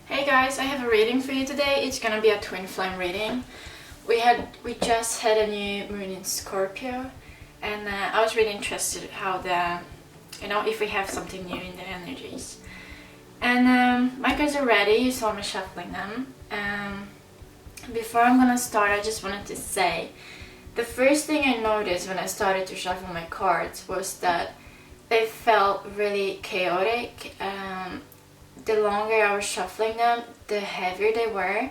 Hey guys, I have a reading for you today. It's gonna be a twin flame reading. We just had a new moon in Scorpio, and I was really interested how if we have something new in the energies. And my cards are ready. You saw me shuffling them. Before I'm gonna start, I just wanted to say the first thing I noticed when I started to shuffle my cards was that they felt really chaotic. The longer I was shuffling them, the heavier they were,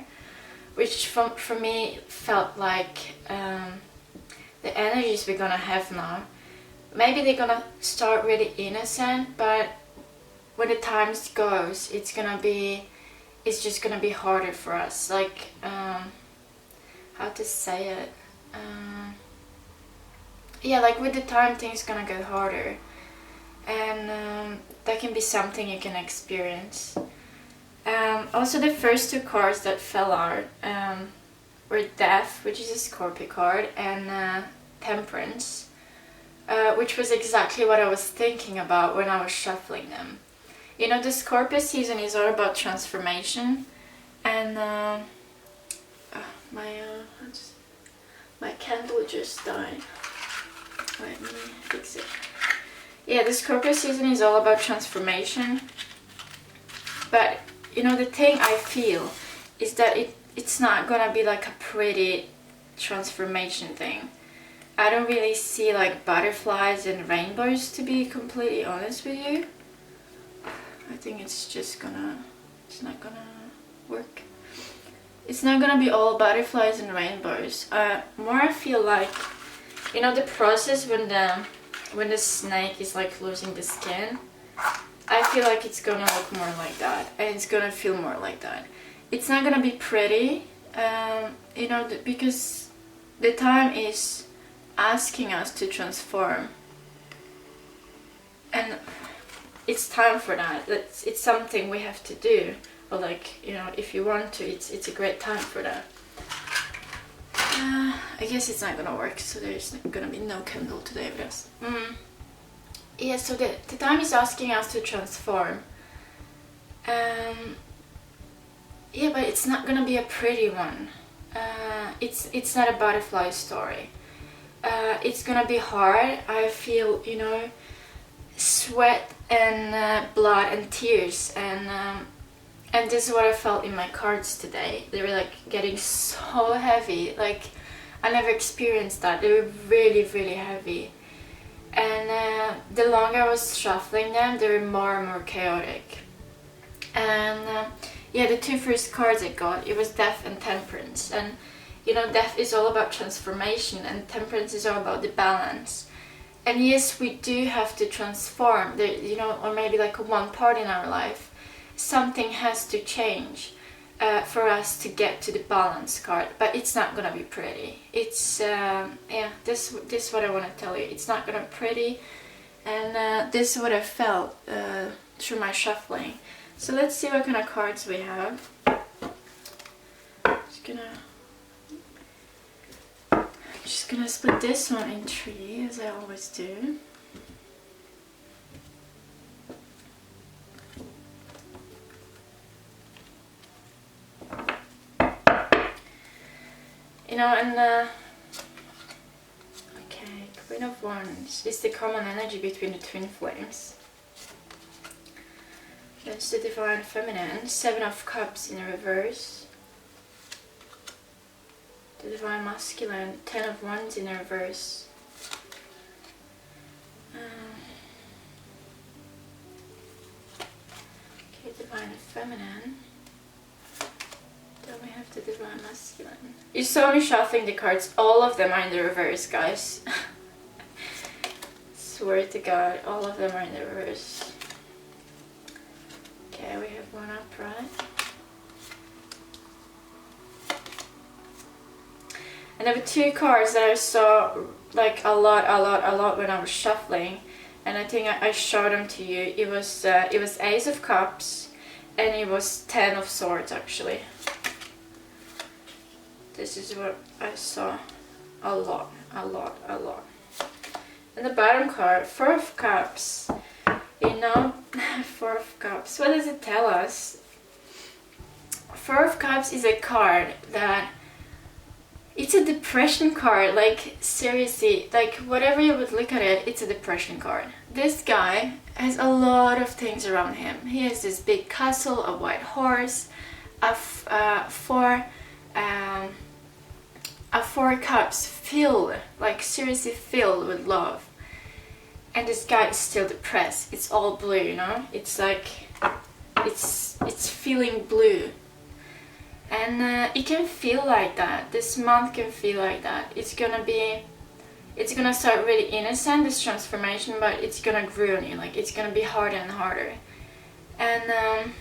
which for me felt like the energies we're gonna have now. Maybe they're gonna start really innocent, but when the times goes, it's just gonna be harder for us. Like how to say it? Yeah, like with the time, things gonna get harder, and that can be something you can experience. Also, the first two cards that fell out were Death, which is a Scorpio card, and Temperance, which was exactly what I was thinking about when I was shuffling them. You know, the Scorpio season is all about transformation, and my candle just died. Let me fix it. Yeah, the Scorpio season is all about transformation, but you know, the thing I feel is that it's not gonna be like a pretty transformation thing. I don't really see like butterflies and rainbows, to be completely honest with you. I think it's not gonna work. It's not gonna be all butterflies and rainbows. More I feel like, you know, the process when the snake is like losing the skin, I feel like it's gonna look more like that, and it's gonna feel more like that. It's not gonna be pretty, you know, because the time is asking us to transform, and it's time for that. It's something we have to do, or like, you know, if you want to, it's a great time for that. I guess it's not gonna work, so there's gonna be no candle today with us. Yeah, so the time is asking us to transform. Yeah, but it's not gonna be a pretty one. It's not a butterfly story. It's gonna be hard. I feel, you know, sweat and blood and tears, and this is what I felt in my cards today. They were like getting so heavy. Like, I never experienced that. They were really, really heavy. And the longer I was shuffling them, they were more and more chaotic. And yeah, the two first cards I got, it was Death and Temperance. And you know, Death is all about transformation, and Temperance is all about the balance. And yes, we do have to transform, you know, or maybe like one part in our life. Something has to change for us to get to the balance card, but it's not gonna be pretty. It's yeah, this is what I want to tell you. It's not gonna be pretty, and this is what I felt through my shuffling. So let's see what kind of cards we have. Just gonna split this one in three, as I always do. You know, and okay, Queen of Wands is the common energy between the twin flames. That's the Divine Feminine. Seven of Cups in reverse. The Divine Masculine. 10 of Wands in reverse. Okay, Divine Feminine. Then we have the Divine Masculine. You saw me shuffling the cards. All of them are in the reverse, guys. Swear to God, all of them are in the reverse. Okay, we have one upright. And there were two cards that I saw like a lot when I was shuffling, and I think I showed them to you. It was Ace of Cups, and it was 10 of Swords actually. This is what I saw a lot. And the bottom card, 4 of Cups. You know, 4 of Cups. What does it tell us? Four of Cups is a card that it's a depression card. Like, seriously, like whatever you would look at it, it's a depression card. This guy has a lot of things around him. He has this big castle, a white horse, four cups filled, like seriously filled with love. And this guy is still depressed. It's all blue, you know? It's like, it's feeling blue. And it can feel like that. This month can feel like that. It's gonna start really innocent, this transformation, but it's gonna grow on you. Like, it's gonna be harder and harder. And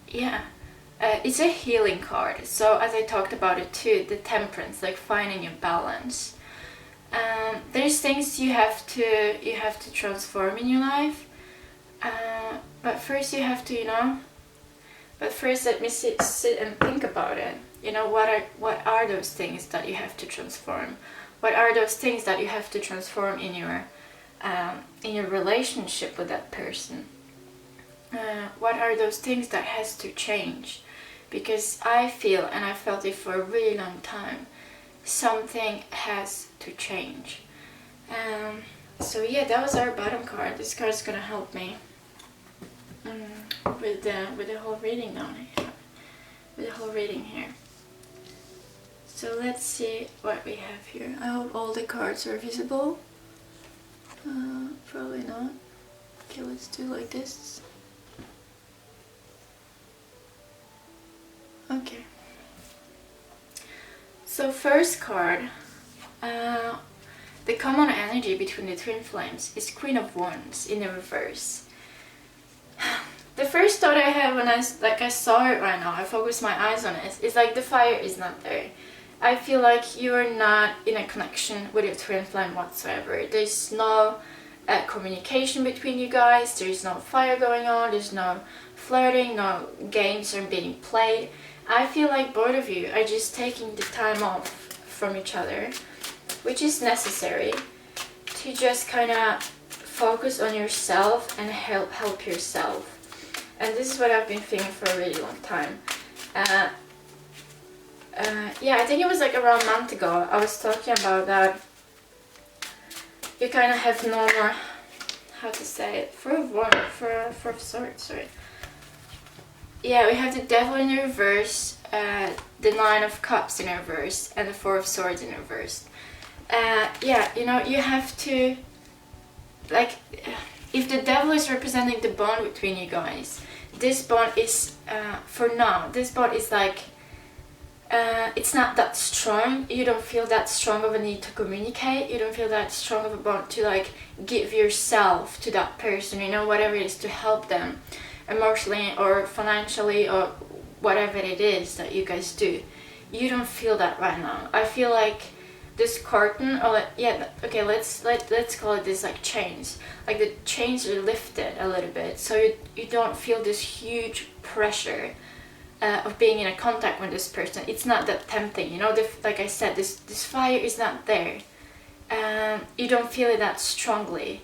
yeah, it's a healing card. So as I talked about it too, the temperance, like finding a balance. There's things you have to transform in your life. But first you have to, you know. But first, let me sit and think about it. You know, what are those things that you have to transform? What are those things that you have to transform in your relationship with that person? What are those things that has to change? Because I feel, and I felt it for a really long time, something has to change. So yeah, that was our bottom card. This card is gonna help me with the whole reading down here, with the whole reading here. So let's see what we have here. I hope all the cards are visible. Probably not. Okay, let's do like this. Okay. So first card, the common energy between the twin flames is Queen of Wands in the reverse. The first thought I had when I saw it right now, I focused my eyes on it, is like the fire is not there. I feel like you are not in a connection with your twin flame whatsoever. There's no communication between you guys, there's no fire going on, there's no flirting, no games are being played. I feel like both of you are just taking the time off from each other, which is necessary to just kind of focus on yourself and help yourself. And this is what I've been feeling for a really long time. Yeah, I think it was like around a month ago I was talking about that you kind of have no more, how to say it, for swords, sorry. Yeah, we have the Devil in reverse, the Nine of Cups in reverse, and the Four of Swords in reverse. Yeah, you know, you have to, like, if the Devil is representing the bond between you guys, this bond is, for now, this bond is like, it's not that strong. You don't feel that strong of a need to communicate. You don't feel that strong of a bond to like give yourself to that person, you know, whatever it is, to help them emotionally or financially or whatever it is that you guys do. You don't feel that right now. I feel like this curtain, or yeah, okay, let's call it this, like chains. Like the chains are lifted a little bit, so you don't feel this huge pressure of being in a contact with this person. It's not that tempting, you know. Like I said, this fire is not there. You don't feel it that strongly.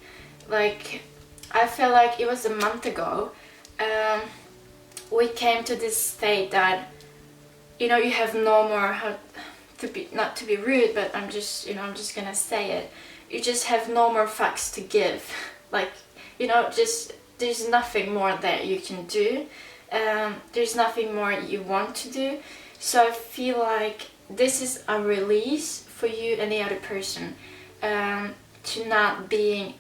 Like I felt like it was a month ago. We came to this state that, you know, you have no more, not to be rude, but I'm just gonna say it. You just have no more facts to give. Like, you know, just there's nothing more that you can do. There's nothing more you want to do. So I feel like this is a release for you and the other person, to not being,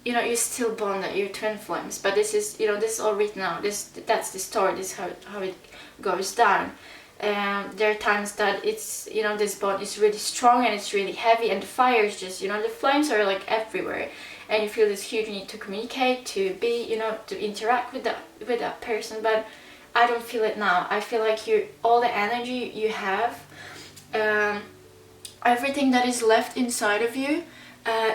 you know, you're still bonded, you're twin flames, but this is, you know, this is all written out. That's the story. This is how it goes down. There are times that it's, you know, this bond is really strong and it's really heavy, and the fire is just, you know, the flames are like everywhere, and you feel this huge need to communicate, to be, you know, to interact with that person. But I don't feel it now. I feel like all the energy you have, everything that is left inside of you,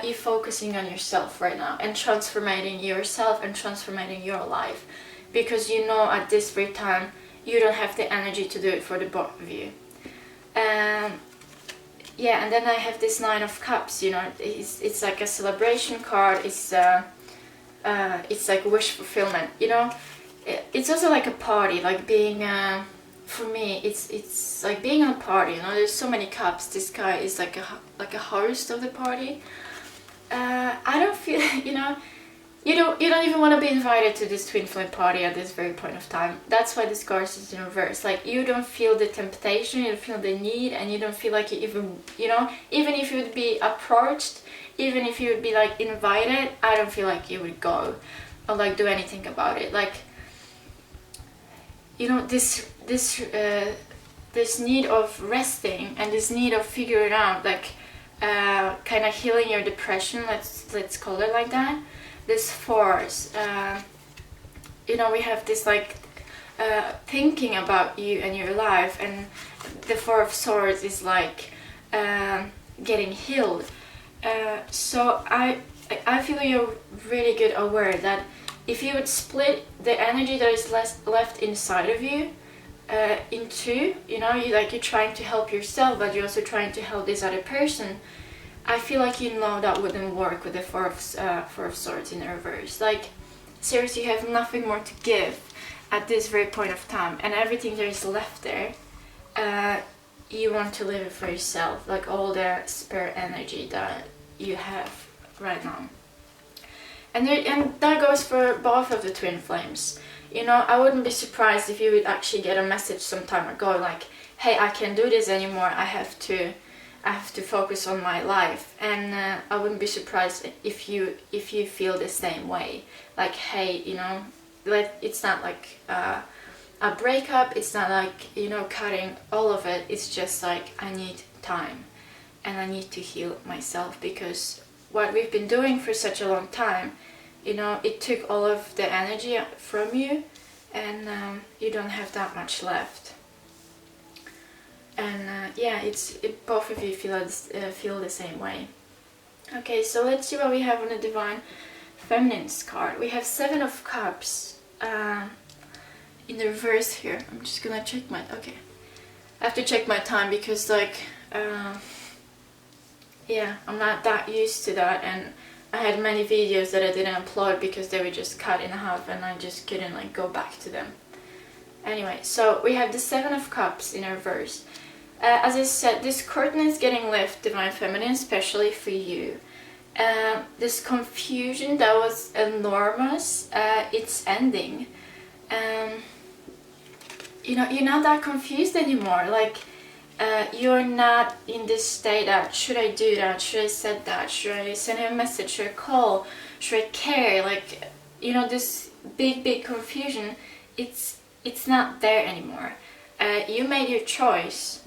you're focusing on yourself right now and transforming yourself and transforming your life, because you know at this very time you don't have the energy to do it for the both of you. Yeah, and then I have this Nine of Cups, you know, it's like a celebration card. It's like wish fulfillment, you know. it's also like a party, like being for me it's like being on a party, you know. There's so many cups. This guy is like a host of the party. I don't feel you know, you don't even want to be invited to this twin flame party at this very point of time. That's why this card is in reverse. Like, you don't feel the temptation, you don't feel the need, and you don't feel like you even, you know, even if you would be approached, even if you would be like invited, I don't feel like you would go or like do anything about it. Like, you know, this need of resting and this need of figuring out, like, kind of healing your depression, let's call it like that. This force, you know, we have this like thinking about you and your life, and the Four of Swords is like getting healed. So I feel you're really good aware that if you would split the energy that is left inside of you into, you know, you're trying to help yourself, but you're also trying to help this other person. I feel like, you know, that wouldn't work with the Four of Swords in reverse. Like, seriously, you have nothing more to give at this very point of time, and everything that is left there, you want to live it for yourself, like all the spare energy that you have right now. And that goes for both of the twin flames. You know, I wouldn't be surprised if you would actually get a message some time ago, like, hey, I can't do this anymore, I have to focus on my life. And I wouldn't be surprised if you feel the same way, like, hey, you know, like, it's not like a breakup, it's not like, you know, cutting all of it, it's just like, I need time and I need to heal myself, because what we've been doing for such a long time, you know, it took all of the energy from you, and you don't have that much left. And yeah, both of you feel the same way. Okay, so let's see what we have on the Divine Feminine's card. We have Seven of Cups in the reverse here. I'm just gonna check my, okay, I have to check my time, because like yeah, I'm not that used to that, and I had many videos that I didn't upload because they were just cut in half and I just couldn't like go back to them. Anyway, so we have the Seven of Cups in reverse. As I said, this curtain is getting lifted, Divine Feminine, especially for you. This confusion that was enormous, it's ending. You know, you're not that confused anymore. Like, you're not in this state that, should I do that, should I say that, should I send him a message, should I call, should I care, like, you know, this big confusion, it's not there anymore. You made your choice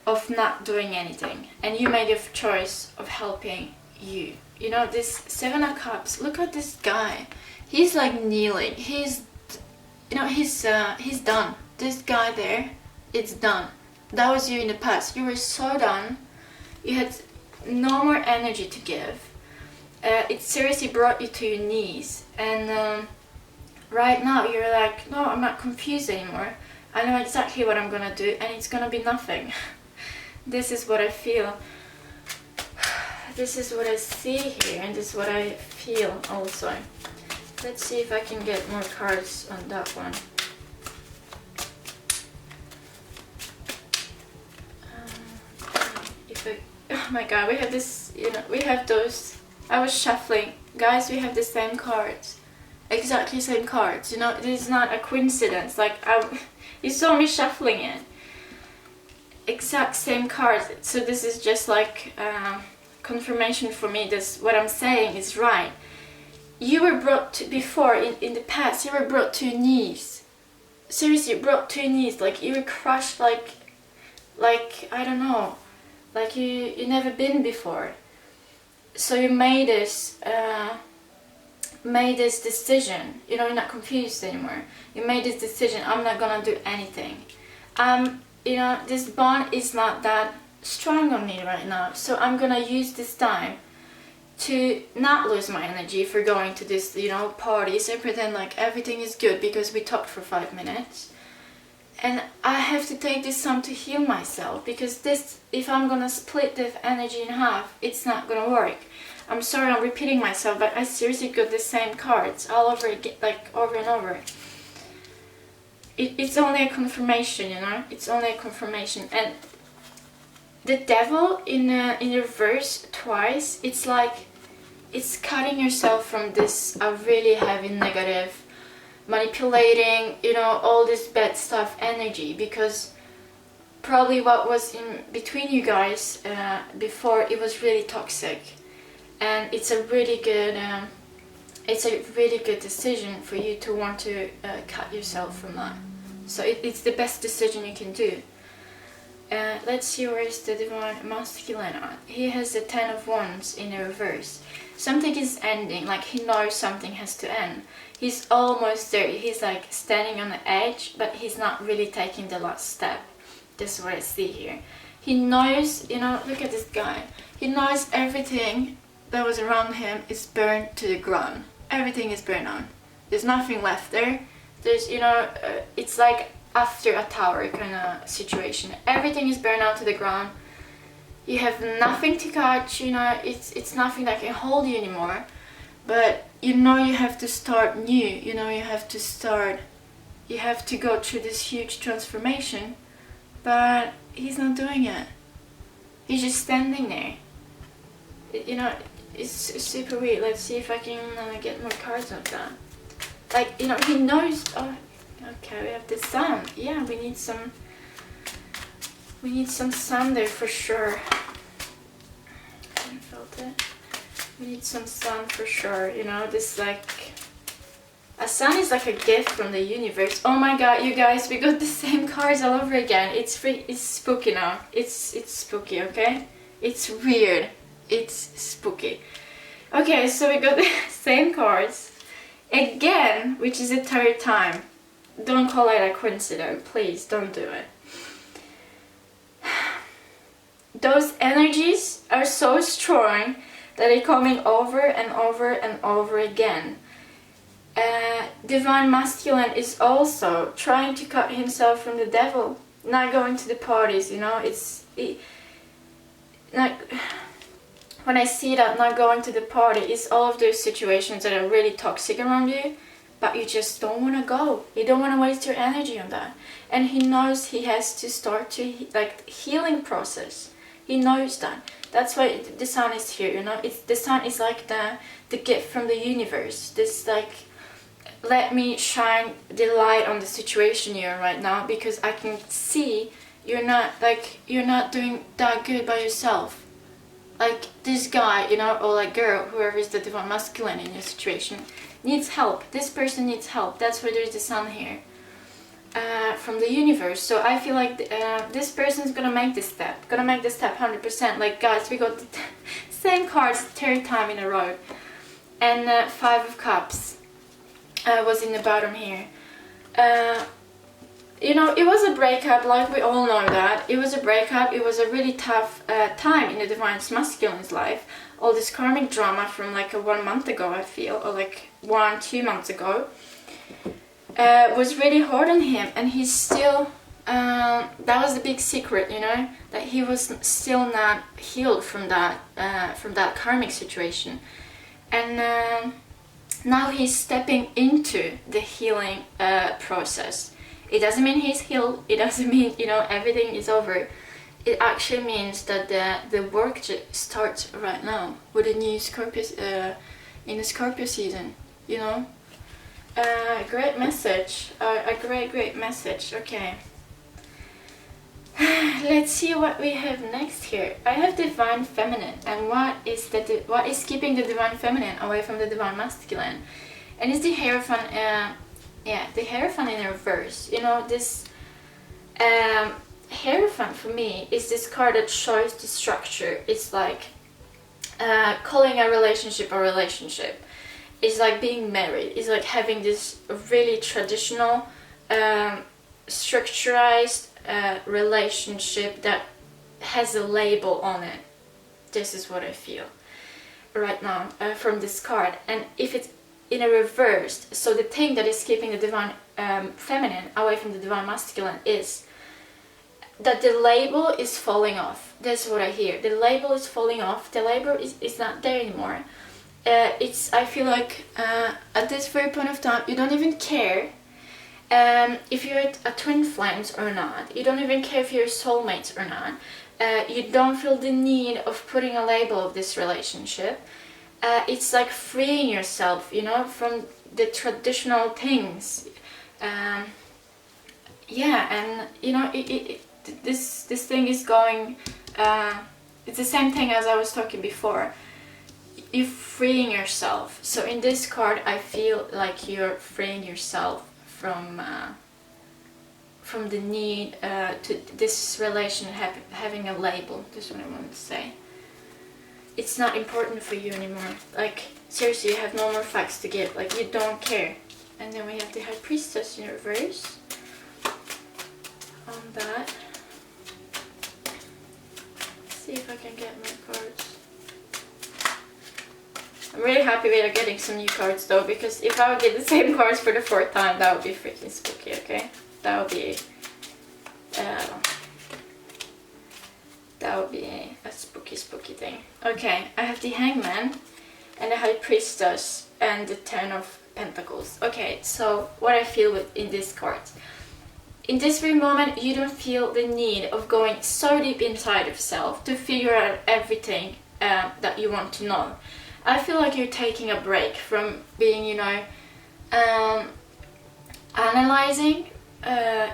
of not doing anything, and you made your choice of helping you. You know, this Seven of Cups, look at this guy, he's like kneeling, he's, you know, he's done. This guy there, it's done. That was you in the past. You were so done. You had no more energy to give. It seriously brought you to your knees. And right now you're like, no, I'm not confused anymore. I know exactly what I'm gonna do, and it's gonna be nothing. This is what I feel. This is what I see here, and this is what I feel also. Let's see if I can get more cards on that one. Oh my god, we have this, you know, we have those, I was shuffling, guys, we have the same cards, exactly same cards, you know, this is not a coincidence, like, you saw me shuffling it, exact same cards, so this is just like confirmation for me, this, what I'm saying is right. You were brought to, before, in the past, you were brought to your knees, seriously, brought to your knees, like, you were crushed, like, I don't know, like you never been before. So you made this decision. You know, you're not confused anymore. You made this decision. I'm not gonna do anything. You know, this bond is not that strong on me right now. So I'm gonna use this time to not lose my energy for going to this, you know, parties and pretend like everything is good because we talked for 5 minutes. And I have to take this time to heal myself, because this, if I'm gonna split the energy in half, it's not gonna work. I'm sorry I'm repeating myself, but I seriously got the same cards all over again, like over and over. it's only a confirmation, you know, it's only a confirmation. And the devil in reverse twice, it's like it's cutting yourself from this really heavy negative, manipulating, you know, all this bad stuff energy, because probably what was in between you guys before, it was really toxic. And it's a really good decision for you to want to cut yourself from that. So it's the best decision you can do. Let's see, where is the divine masculine at? He has the 10 of Wands in the reverse. Something is ending, like he knows something has to end. He's almost there. He's like standing on the edge, but he's not really taking the last step. This is what I see here. He knows, you know, look at this guy. He knows everything that was around him is burned to the ground. Everything is burned on. There's nothing left there. There's, you know, it's like after a tower kind of situation. Everything is burned out to the ground. You have nothing to catch, you know, it's nothing that can hold you anymore. But you know you have to start new, you know, you have to go through this huge transformation. But he's not doing it. He's just standing there. You know, it's super weird. Let's see if I can get more cards of that. Like, you know, he knows. Oh, okay, we have the sun. Yeah, we need some sun there for sure. I haven't felt it. We need some sun for sure. You know, this like a sun is like a gift from the universe. Oh my god, you guys, we got the same cards all over again. It's spooky now. It's spooky, okay? It's weird. It's spooky. Okay, so we got the same cards again, which is the third time. Don't call it a coincidence, please. Don't do it. Those energies are so strong that they're coming over and over and over again. Divine masculine is also trying to cut himself from the devil, not going to the parties, you know. When I see that not going to the party, it's all of those situations that are really toxic around you, but you just don't want to go. You don't want to waste your energy on that. And he knows he has to start to healing process. He knows that. That's why the sun is here, you know. The sun is like the gift from the universe. This like, let me shine the light on the situation you're in right now, because I can see you're not doing that good by yourself. Like this guy, you know, or like girl, whoever is the divine masculine in your situation, needs help. This person needs help. That's why there's the sun here. From the universe. So I feel like this person's gonna make this step. 100%. Like guys, we got the same cards third time in a row. And 5 of Cups was in the bottom here. You know, it was a breakup, like we all know that. It was a breakup. It was a really tough time in the divine masculine's life. All this karmic drama from like 1 month ago, I feel, or like 1-2 months ago, was really hard on him. And he's still, that was the big secret, you know, that he was still not healed from that karmic situation. And now he's stepping into the healing process. It doesn't mean he's healed. It doesn't mean, you know, everything is over. It actually means that the work starts right now with a new Scorpio, in the Scorpio season, you know. Great message. A great message. Okay. Let's see what we have next here. I have divine feminine, and what is keeping the divine feminine away from the divine masculine? And it's the Hierophant. The Hierophant in reverse. You know, this Hierophant for me is this card that shows the structure. It's like calling a relationship a relationship. It's like being married. It's like having this really traditional, structurized relationship that has a label on it. This is what I feel right now from this card. And if it's in a reverse, so the thing that is keeping the divine feminine away from the divine masculine is that the label is falling off. That's what I hear. The label is falling off. The label is not there anymore. I feel like at this very point of time, you don't even care If you're a twin flames or not. You don't even care if you're soulmates or not. You don't feel the need of putting a label of this relationship. It's like freeing yourself, you know, from the traditional things. Yeah, and you know, this thing is going. It's the same thing as I was talking before. You're freeing yourself. So in this card, I feel like you're freeing yourself from the need to this relation having a label. That's what I wanted to say. It's not important for you anymore. Like, seriously, you have no more facts to give. Like, you don't care. And then we have the High Priestess in reverse. On that. Let's see if I can get more cards. I'm really happy we are getting some new cards though, because if I would get the same cards for the 4th time, that would be freaking spooky, okay? That would be a spooky thing. Okay, I have the Hangman and the High Priestess and the Ten of Pentacles. Okay, so what I feel in these cards. In this very moment, you don't feel the need of going so deep inside of self to figure out everything that you want to know. I feel like you're taking a break from being, you know, analyzing.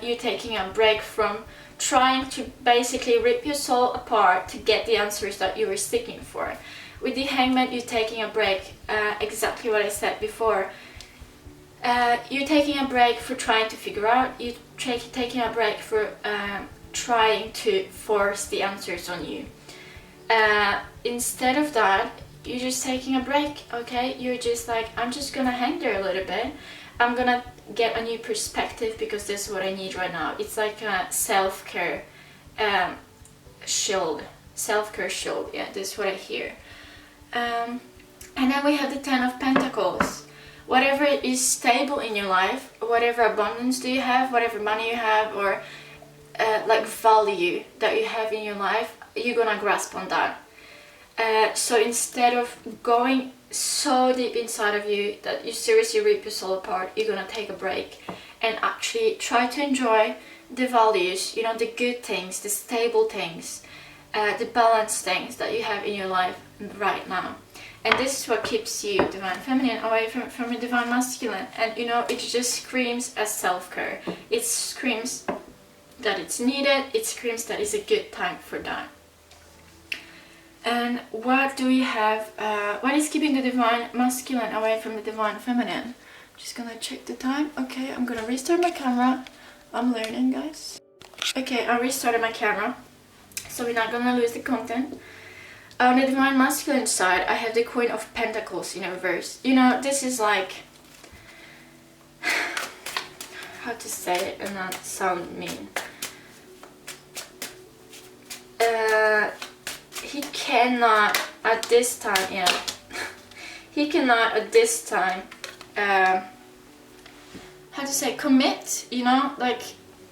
You're taking a break from trying to basically rip your soul apart to get the answers that you were seeking for. With the Hangman, you're taking a break, exactly what I said before. You're taking a break for trying to figure out, you're taking a break for trying to force the answers on you. Instead of that, you're just taking a break, okay? You're just like, I'm just gonna hang there a little bit. I'm gonna get a new perspective because this is what I need right now. It's like a self-care shield. Self-care shield, yeah, this is what I hear. And then we have the Ten of Pentacles. Whatever is stable in your life, whatever abundance do you have, whatever money you have, or like value that you have in your life, you're gonna grasp on that. So instead of going so deep inside of you that you seriously rip your soul apart, you're gonna take a break and actually try to enjoy the values, you know, the good things, the stable things, the balanced things that you have in your life right now. And this is what keeps you, Divine Feminine, away from your Divine Masculine. And you know, it just screams as self-care. It screams that it's needed. It screams that it's a good time for that. And what do we have? What is keeping the Divine Masculine away from the Divine Feminine? Just gonna check the time. Okay, I'm gonna restart my camera. I'm learning, guys. Okay, I restarted my camera, so we're not gonna lose the content. On the Divine Masculine side, I have the Queen of Pentacles in reverse. You know, this is like, how to say it and not sound mean. He cannot at this time, yeah. He cannot at this time, how to say, commit, you know, like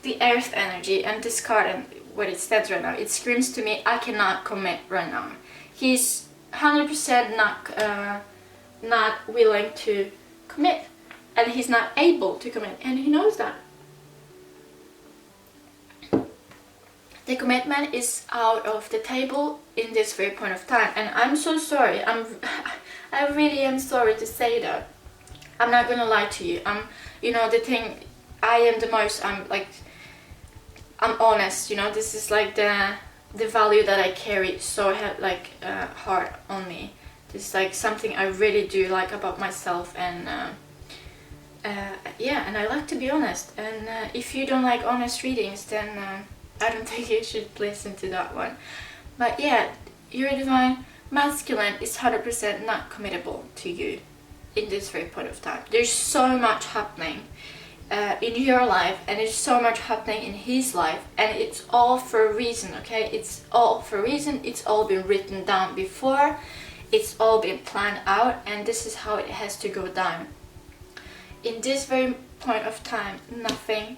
the earth energy and this card and what it stands right now. It screams to me, I cannot commit right now. He's 100% not willing to commit, and he's not able to commit, and he knows that. The commitment is out of the table in this very point of time, and I'm so sorry. I really am sorry to say that. I'm not gonna lie to you. You know, the thing, I am the most. I'm honest. You know, this is like the value that I carry so hard on me. This is like something I really do like about myself, and yeah, and I like to be honest. And if you don't like honest readings, then I don't think you should listen to that one. But yeah, your Divine Masculine is 100% not committable to you in this very point of time. There's so much happening in your life, and there's so much happening in his life, and it's all for a reason, okay? It's all for a reason. It's all been written down before. It's all been planned out, and this is how it has to go down. In this very point of time, nothing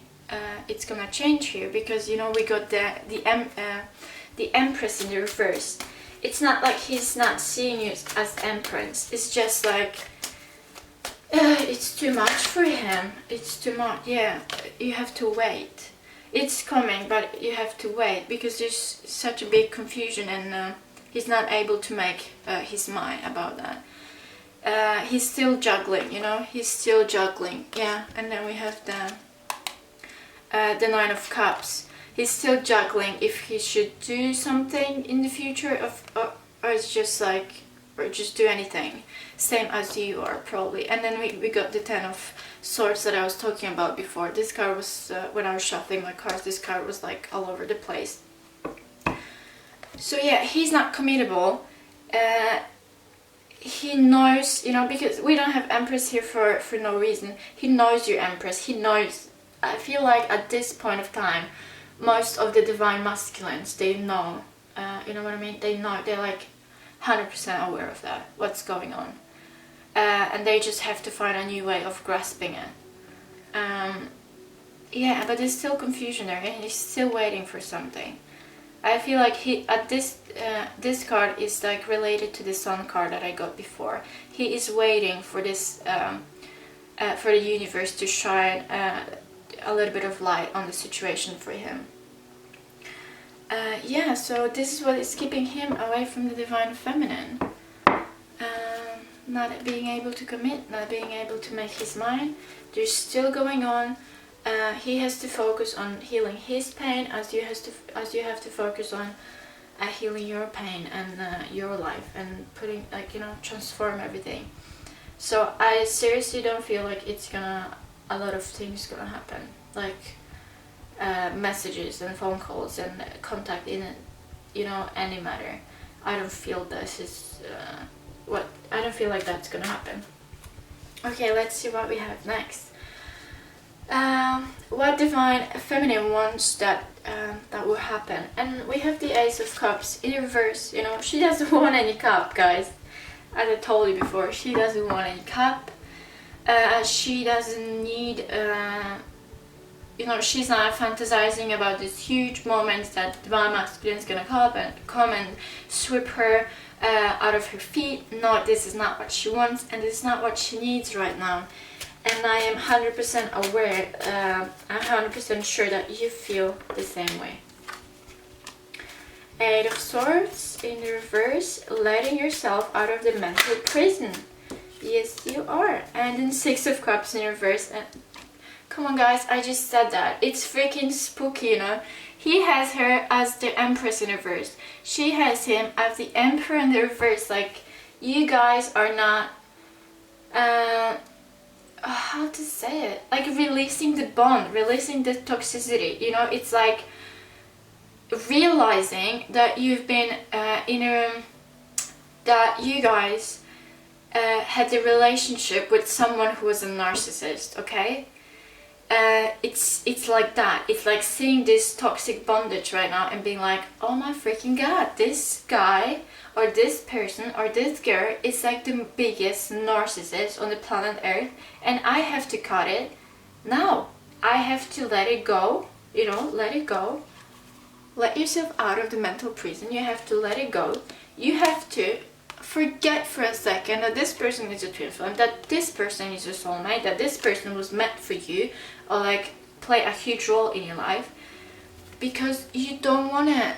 it's gonna change here, because you know we got the Empress in the reverse. It's not like he's not seeing you as Empress. It's just like It's too much for him. It's too much. Yeah, you have to wait. It's coming, but you have to wait because there's such a big confusion, and he's not able to make his mind about that. He's still juggling, you know. He's still juggling. Yeah, and then we have the Nine of Cups. He's still juggling if he should do something in the future, or it's just like, or just do anything, same as you are probably. And then we got the Ten of Swords that I was talking about before. This card was, when I was shuffling my cards, this card was like all over the place. So yeah, he's not committable. He knows, you know, because we don't have Empress here for no reason. He knows you're Empress. He knows. I feel like at this point of time, most of the divine masculines, they know, you know what I mean? They know, they're like 100% aware of that, what's going on. And they just have to find a new way of grasping it. Yeah, but there's still confusion there, and he's still waiting for something. I feel like this card is like related to the Sun card that I got before. He is waiting for this, for the universe to shine a little bit of light on the situation for him. Yeah, so this is what is keeping him away from the divine feminine. Not being able to commit, not being able to make his mind. There's still going on. He has to focus on healing his pain, as you have to focus on healing your pain and your life, and putting, like, you know, transform everything. So I seriously don't feel like a lot of things gonna happen, like messages and phone calls and contact in, you know, any matter. I don't feel this is I don't feel like that's gonna happen. Okay, let's see what we have next. What divine feminine wants that will happen. And we have the Ace of Cups in reverse. You know, she doesn't want any cup, guys. As I told you before, she doesn't want any cup. She doesn't need, you know, she's not fantasizing about this huge moment that divine masculine is gonna come and sweep her out of her feet. No, this is not what she wants, and this is not what she needs right now. And I am 100% aware, I'm 100% sure that you feel the same way. Eight of Swords in reverse, letting yourself out of the mental prison. Yes, you are. And then Six of Cups in reverse. And come on, guys, I just said that. It's freaking spooky, you know. He has her as the Empress in reverse. She has him as the Emperor in the reverse. Like, you guys are not... how to say it, like releasing the bond, releasing the toxicity, you know. It's like realizing that you've been that you guys had a relationship with someone who was a narcissist, okay? It's like that. It's like seeing this toxic bondage right now and being like, oh my freaking god, this guy or this person or this girl is like the biggest narcissist on the planet Earth, and I have to cut it now. I have to let it go, you know, let it go. Let yourself out of the mental prison. You have to let it go. You have to forget for a second that this person is a twin flame, that this person is a soulmate, that this person was meant for you, or like play a huge role in your life, because you don't want it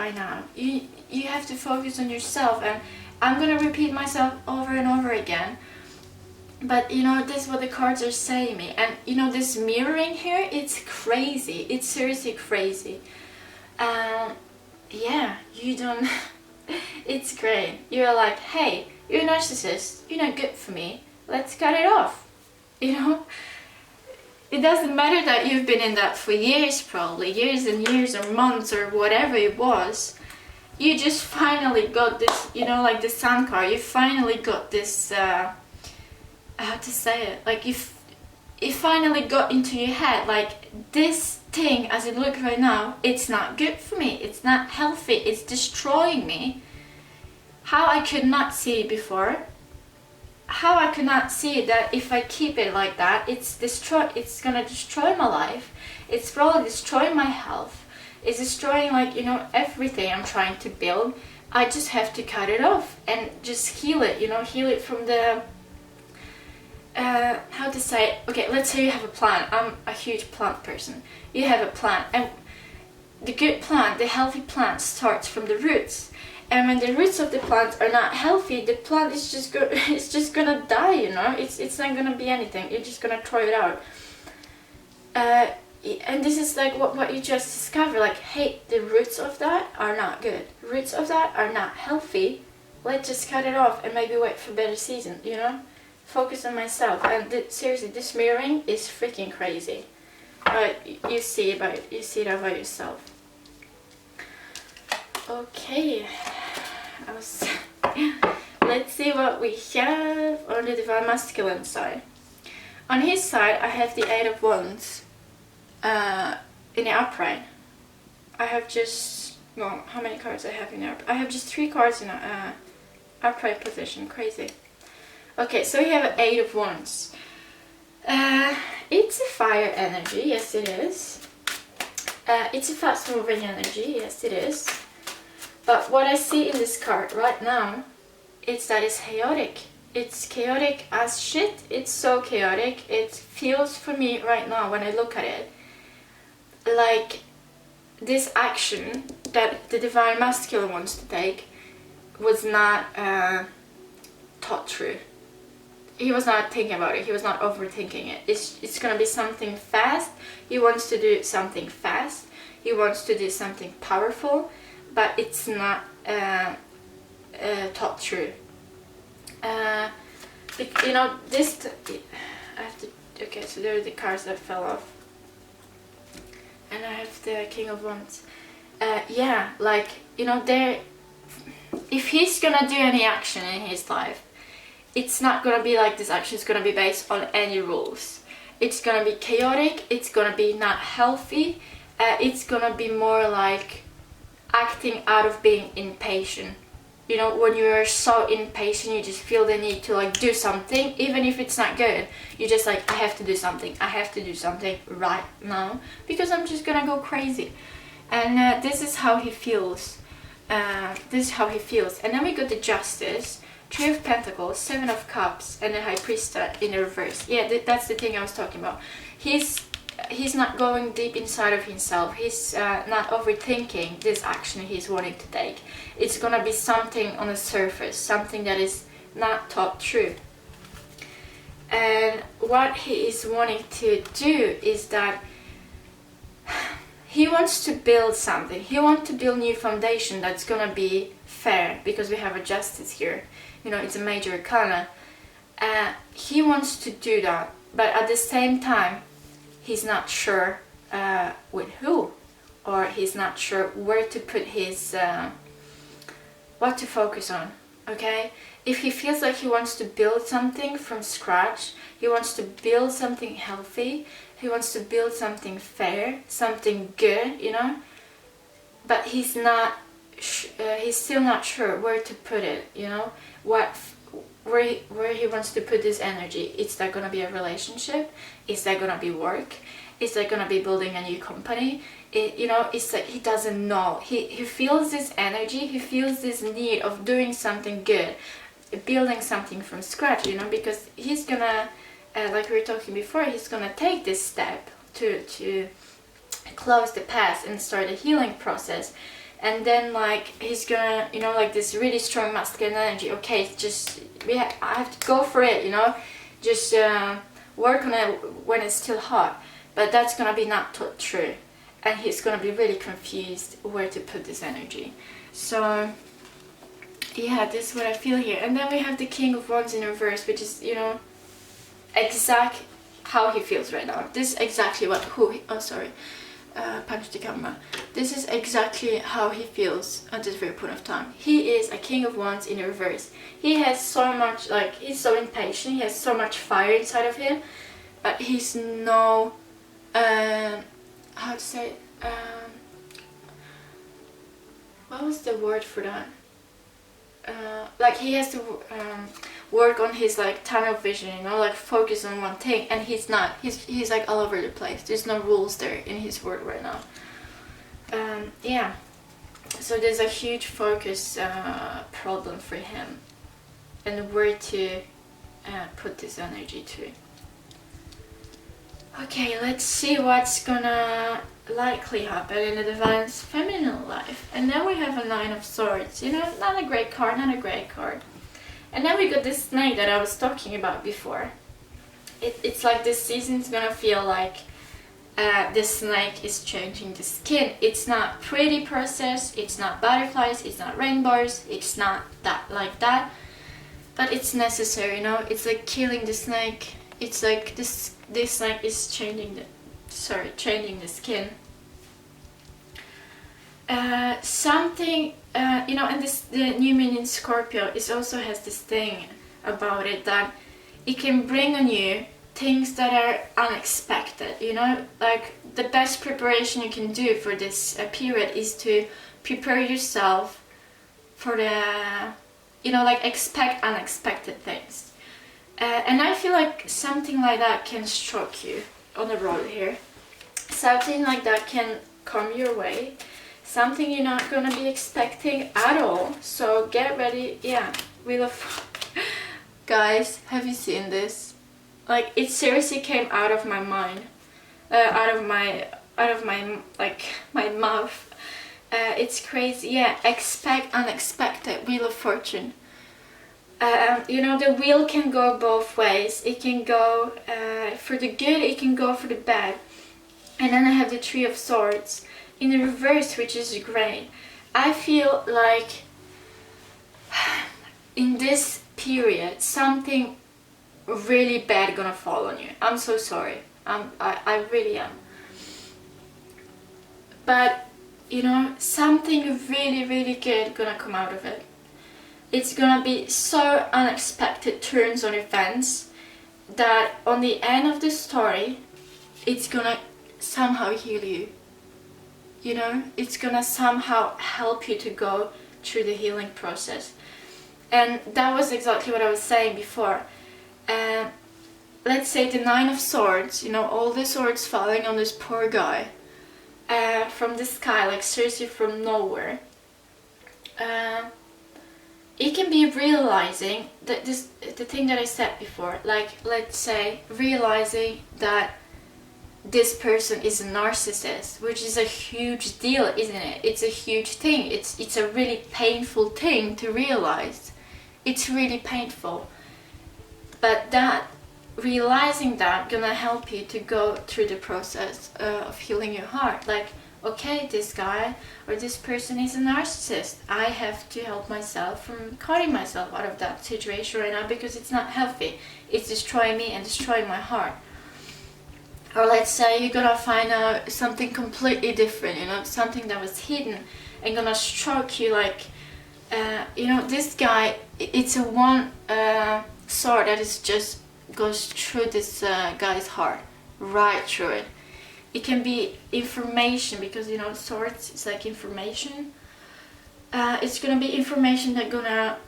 right now. You have to focus on yourself. And I'm gonna repeat myself over and over again, but you know, this is what the cards are saying me. And you know, this mirroring here, it's crazy. It's seriously crazy. Yeah, you don't it's great. You're like, hey, you're a narcissist, you're not good for me, let's cut it off, you know. It doesn't matter that you've been in that for years, probably years and years or months or whatever it was. You just finally got this, you know, like the Sun card. You finally got this, how to say it, like it finally got into your head, like this thing as it looks right now, it's not good for me, it's not healthy, it's destroying me. How I could not see it before, how I could not see that if I keep it like that, it's gonna destroy my life, it's probably destroying my health, it's destroying, like, you know, everything I'm trying to build. I just have to cut it off and just heal it, you know, heal it from the how to say, okay, let's say you have a plant. I'm a huge plant person. You have a plant, and the good plant, the healthy plant, starts from the roots. And when the roots of the plant are not healthy, the plant is just it's just gonna die, you know. It's not gonna be anything. You're just gonna throw it out. And this is like what you just discover. Like, hey, the roots of that are not good. Roots of that are not healthy. Let's just cut it off and maybe wait for better season, you know. Focus on myself. And seriously, this mirroring is freaking crazy. You see it about yourself. Okay, let's see what we have on the divine masculine side. On his side, I have the 8 of Wands in the upright. I have just, well, how many cards I have in the upright? I have just 3 cards in upright position. Crazy. Okay, so we have an 8 of Wands. It's a fire energy, yes it is. It's a fast moving energy, yes it is. But what I see in this card right now, it's that it's chaotic. It's chaotic as shit. It's so chaotic. It feels for me right now when I look at it like this action that the divine masculine wants to take was not thought through. He was not thinking about it. He was not overthinking it. It's gonna be something fast. He wants to do something fast. He wants to do something powerful, but it's not thought through. You know, this. I have to. Okay, so there are the cards that fell off, and I have the King of Wands. Yeah, like, you know, there. If he's gonna do any action in his life, it's not gonna be like this action is gonna be based on any rules. It's gonna be chaotic. It's gonna be not healthy. It's gonna be more like acting out of being impatient. You know, when you're so impatient, you just feel the need to like do something, even if it's not good. You just like, I have to do something. I have to do something right now because I'm just gonna go crazy. And this is how he feels. This is how he feels. And then we got the Justice, 3 of Pentacles, 7 of Cups, and the High Priestess in the reverse. Yeah, that's the thing I was talking about. He's not going deep inside of himself. He's not overthinking this action he's wanting to take. It's gonna be something on the surface, something that is not thought through. And what he is wanting to do is that he wants to build something. He wants to build new foundation that's gonna be fair, because we have a Justice here. You know, it's a major arcana. He wants to do that, but at the same time, he's not sure with who, or he's not sure where to put his, what to focus on, okay? If he feels like he wants to build something from scratch, he wants to build something healthy, he wants to build something fair, something good, you know? But he's not, he's still not sure where to put it, you know? Where he wants to put this energy. Is that gonna be a relationship? Is that gonna be work? Is that gonna be building a new company? You know, it's like he doesn't know. He feels this energy. He feels this need of doing something good, building something from scratch. You know, because he's gonna, like we were talking before, he's gonna take this step to close the past and start a healing process. And then, like, he's gonna, you know, like this really strong masculine energy. Okay, just I have to go for it, you know. Just work on it when it's still hot. But that's gonna be not true, and he's gonna be really confused where to put this energy. So, yeah, this is what I feel here. And then we have the King of Wands in reverse, which is, you know, exact how he feels right now. This is exactly punch the camera. This is exactly how he feels at this very point of time. He is a King of Wands in reverse. He has so much, like, he's so impatient, he has so much fire inside of him, but he's no, how to say it? What was the word for that? Like, he has to work on his like tunnel vision, you know, like focus on one thing, and he's not. He's like all over the place. There's no rules there in his world right now. Yeah, so there's a huge focus problem for him, and where to put this energy to. Okay, let's see what's gonna likely happen in the Divine's feminine life. And then we have a Nine of Swords. You know, not a great card, not a great card. And then we got this snake that I was talking about before. It's like this season's gonna feel like the snake is changing the skin. It's not pretty process, it's not butterflies, it's not rainbows, it's not that like that. But it's necessary, you know? It's like killing the snake. It's like this snake is changing the skin. Something, you know, and the new moon in Scorpio also has this thing about it that it can bring on you things that are unexpected, you know? Like the best preparation you can do for this period is to prepare yourself for the, you know, like expect unexpected things. And I feel like something like that can stroke you on the road here. Something like that can come your way. Something you're not gonna be expecting at all. So get ready. Yeah, Wheel of... Guys, have you seen this? Like, it seriously came out of my mind. Out of my like, my mouth. It's crazy. Yeah, expect unexpected. Wheel of Fortune. You know, the wheel can go both ways. It can go for the good, it can go for the bad. And then I have the Three of Swords in the reverse, which is great. I feel like in this period, something really bad gonna fall on you. I'm so sorry. I really am. But, you know, something really, really good gonna come out of it. It's gonna be so unexpected turns on events that on the end of the story, it's gonna somehow heal you. You know, it's gonna somehow help you to go through the healing process. And that was exactly what I was saying before. Let's say the Nine of Swords, you know, all the swords falling on this poor guy from the sky, like seriously from nowhere. It can be realizing that the thing that I said before, like let's say realizing that this person is a narcissist, which is a huge deal, isn't it? It's a huge thing. It's a really painful thing to realize. It's really painful. But that realizing that gonna help you to go through the process of healing your heart. Like, okay, this guy or this person is a narcissist. I have to help myself from cutting myself out of that situation right now because it's not healthy. It's destroying me and destroying my heart. Or let's say you're gonna find out something completely different, you know, something that was hidden and gonna stroke you like, you know, this guy, it's a one sword that is just goes through this guy's heart, right through it. It can be information because, you know, swords is like information. It's gonna be information that's gonna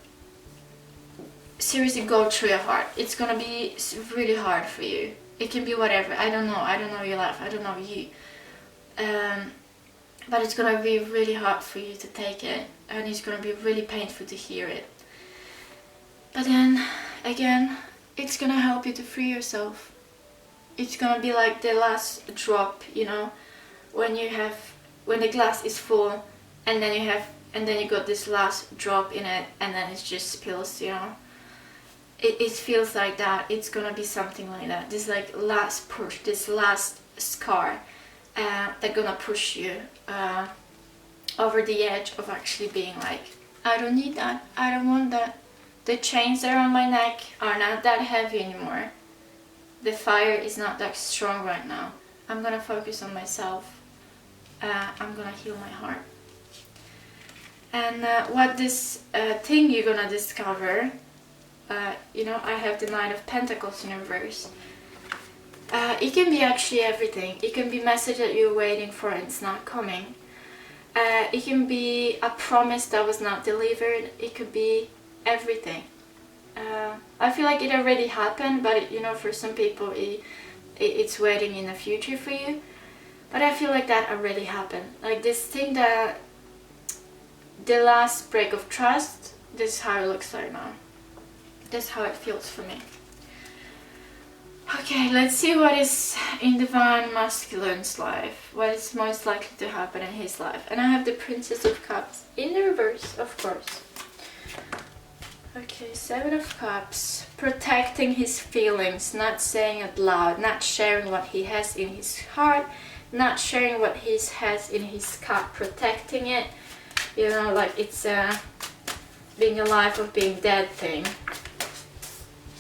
seriously go through your heart. It's gonna be really hard for you. It can be whatever. I don't know your life. I don't know you. But it's gonna be really hard for you to take it, and it's gonna be really painful to hear it. But then again, it's gonna help you to free yourself. It's gonna be like the last drop, you know, when the glass is full, and then you got this last drop in it, and then it just spills, you know. It feels like that. It's gonna be something like that. This like last push, this last scar, that's gonna push you over the edge of actually being like, I don't need that. I don't want that. The chains that are on my neck are not that heavy anymore. The fire is not that strong right now. I'm gonna focus on myself. I'm gonna heal my heart. And what this thing you're gonna discover, you know, I have the Nine of Pentacles in reverse. It can be actually everything. It can be a message that you're waiting for and it's not coming. It can be a promise that was not delivered. It could be everything. I feel like it already happened, but you know, for some people it's waiting in the future for you. But I feel like that already happened. Like this thing that the last break of trust, this is how it looks like now. That's how it feels for me. Okay, let's see what is in Divine Masculine's life. What is most likely to happen in his life. And I have the Princess of Cups in the reverse, of course. Okay, Seven of Cups. Protecting his feelings, not saying it loud, not sharing what he has in his heart, not sharing what he has in his cup, protecting it. You know, like it's being alive or being dead thing.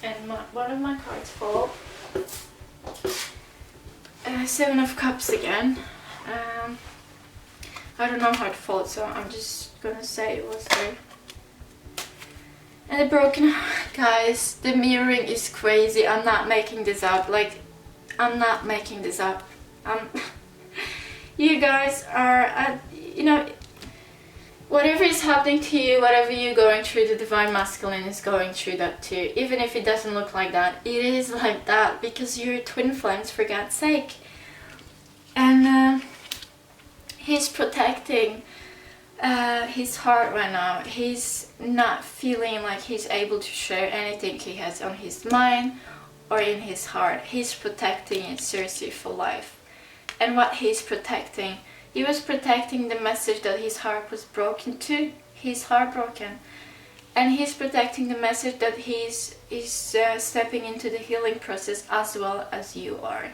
And one of my cards fall. Seven of Cups again. I don't know how it falls, so I'm just gonna say it was there. And the broken heart, guys. The mirroring is crazy. I'm not making this up. Like, I'm not making this up. You guys are, you know, whatever is happening to you, whatever you're going through, the Divine Masculine is going through that too. Even if it doesn't look like that, it is like that because you're twin flames, for God's sake. And he's protecting his heart right now. He's not feeling like he's able to share anything he has on his mind or in his heart. He's protecting it seriously for life. And what he's protecting, he was protecting the message that his heart was broken to. He's heartbroken. And he's protecting the message that he's stepping into the healing process as well as you are.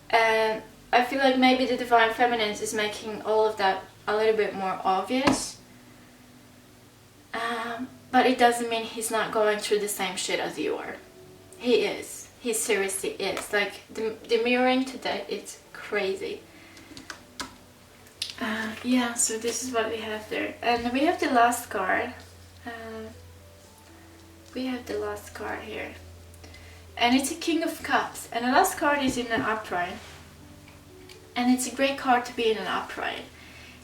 And I feel like maybe the Divine Feminine is making all of that a little bit more obvious. But it doesn't mean he's not going through the same shit as you are. He is. He seriously is. Like, the mirroring today, it's crazy. Yeah, so this is what we have there. And we have the last card. We have the last card here. And it's a King of Cups. And the last card is in an upright. And it's a great card to be in an upright.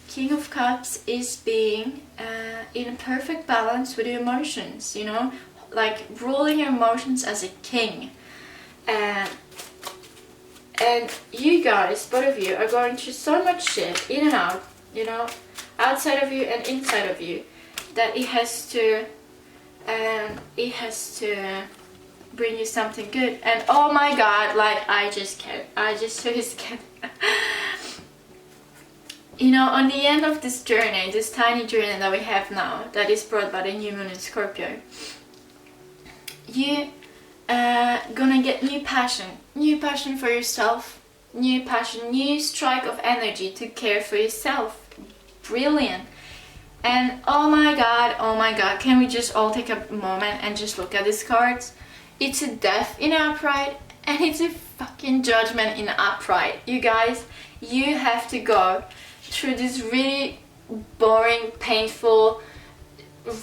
King of Cups is being in perfect balance with your emotions, you know, like ruling your emotions as a king. And you guys, both of you, are going through so much shit in and out, you know, outside of you and inside of you, that it has to bring you something good. And oh my God, like I just can't. You know, on the end of this journey, this tiny journey that we have now, that is brought by the new moon in Scorpio, you gonna get new passion for yourself, new passion, new strike of energy to care for yourself. Brilliant. And oh my God, can we just all take a moment and just look at these cards? It's a death in upright and it's a fucking judgment in upright. You guys, you have to go through this really boring, painful,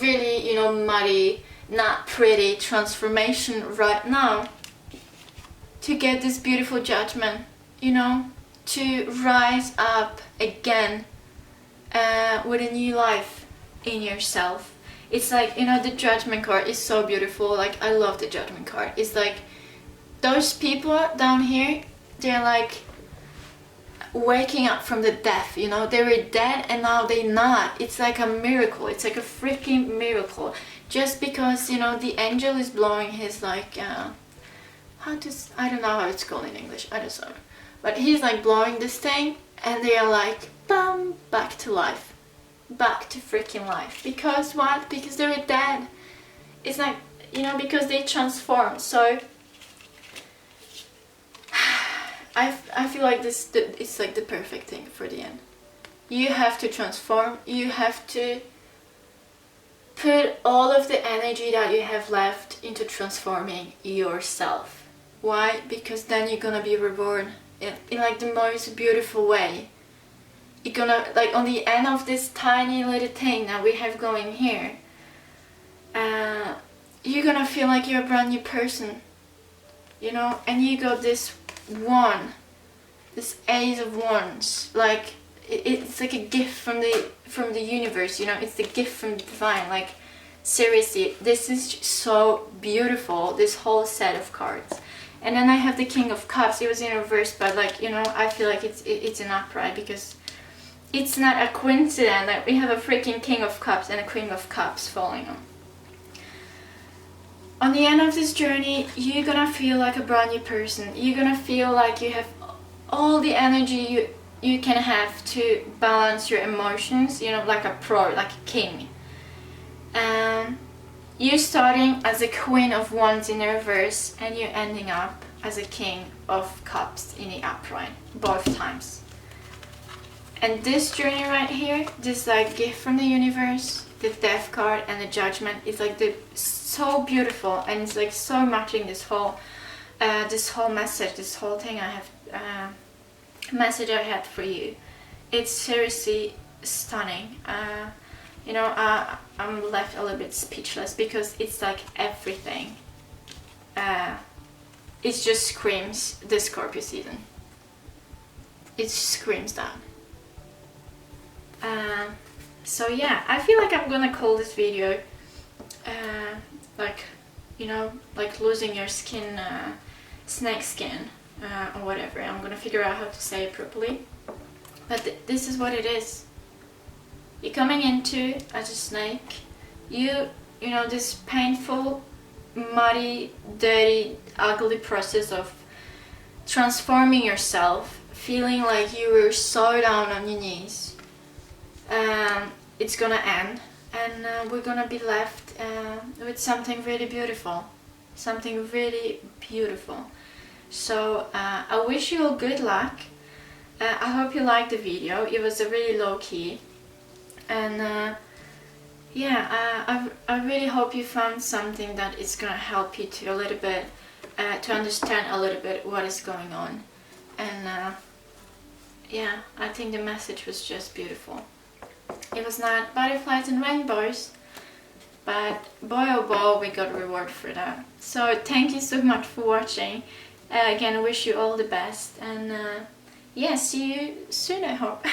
really, you know, muddy, not pretty transformation right now to get this beautiful judgment, you know, to rise up again with a new life in yourself. It's like, you know, the judgment card is so beautiful. Like, I love the judgment card. It's like those people down here, they're like waking up from the death, you know, they were dead and now they're not. It's like a miracle. It's like a freaking miracle. Just because, you know, the angel is blowing his like I don't know how it's called in English, I don't know, but he's like blowing this thing and they are like bam, back to life, back to freaking life. Because what? Because they were dead. It's like, you know, because they transformed. So I feel like this it's like the perfect thing for the end. You have to transform. You have to put all of the energy that you have left into transforming yourself. Why? Because then you're gonna be reborn in like the most beautiful way. You're gonna, like, on the end of this tiny little thing that we have going here, you're gonna feel like you're a brand new person, you know. And you got this Ace of Wands, like it's like a gift from the universe, you know. It's the gift from the divine. Like, seriously, this is so beautiful, this whole set of cards. And then I have the King of Cups. It was in reverse, but like, you know, I feel like it's an upright because it's not a coincidence that we have a freaking King of Cups and a Queen of Cups falling on. on the end of this journey, you're gonna feel like a brand new person. You're gonna feel like you have all the energy you can have to balance your emotions, you know, like a pro, like a king. You're starting as a Queen of Wands in the reverse, and you're ending up as a King of Cups in the upright, both times. And this journey right here, this like gift from the universe, the Death card and the Judgment, is like so beautiful, and it's like so matching this whole message, this whole thing I have, message I had for you. It's seriously stunning. You know, I'm left a little bit speechless because it's like everything. It just screams the Scorpio season. It screams that. So yeah, I feel like I'm gonna call this video like, you know, like losing your skin, snake skin, or whatever. I'm gonna figure out how to say it properly. But this is what it is. You're coming into as a snake. You know, this painful, muddy, dirty, ugly process of transforming yourself, feeling like you were so down on your knees. It's gonna end, and we're gonna be left with something really beautiful. Something really beautiful. So I wish you all good luck. I hope you liked the video. It was a really low key. And yeah, I really hope you found something that is gonna help you to a little bit, to understand a little bit what is going on. And yeah, I think the message was just beautiful. It was not butterflies and rainbows, but boy oh boy, we got reward for that. So thank you so much for watching. Again, I wish you all the best, and yeah, see you soon, I hope.